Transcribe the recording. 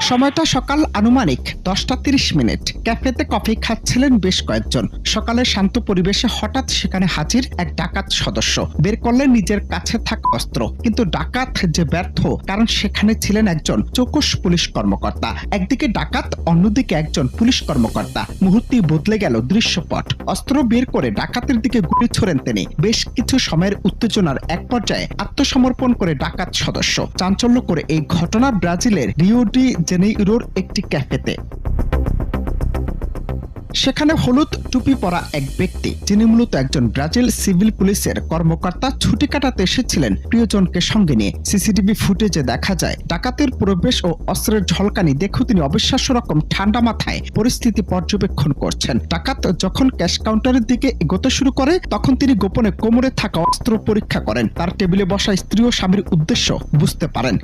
সময়টা সকাল আনুমানিক 10:30। ক্যাফেতে কফি খাচ্ছিলেন বেশ কয়েকজন। সকালে শান্ত পরিবেশে হঠাৎ সেখানে হাজির এক ডাকাত সদস্য। বের করলেন নিজের কাছে থাকা অস্ত্র, কিন্তু ডাকাত যে ব্যর্থ, কারণ সেখানে ছিলেন একজন চৌকস পুলিশ কর্মকর্তা। একদিকে ডাকাত, অন্যদিকে একজন পুলিশ কর্মকর্তা। মুহূর্তেই বদলে গেল দৃশ্যপট। অস্ত্র বের করে ডাকাতের দিকে গুলি ছোড়েন তিনি। বেশ কিছু সময়ের উত্তেজনার এক পর্যায়ে আত্মসমর্পণ করে ডাকাত সদস্য। চাঞ্চল্য করে এই ঘটনা ব্রাজিলের রিও ডি জেনেইরোর একটি ক্যাফেতে। সেখানে হলুদ টুপি পরা এক ব্যক্তি, যিনি মূলত একজন ব্রাজিল সিভিল পুলিশের কর্মকর্তা, ছুটি কাটাতে এসেছিলেন প্রিয়জনকে সঙ্গে নিয়ে। সিসিটিভি ফুটেজে দেখা যায় ডাকাতের প্রবেশ ও অস্ত্রের ঝলকানি দেখে তিনি অবিশ্বাস্য রকম ঠান্ডা মাথায় পরিস্থিতি পর্যবেক্ষণ করছেন। ডাকাত যখন ক্যাশ কাউন্টারের দিকে এগোতে শুরু করে, তখন তিনি গোপনে কোমরে থাকা অস্ত্র পরীক্ষা করেন। তার টেবিলে বসা স্ত্রী ও স্বামীর উদ্দেশ্য বুঝতে পারেন।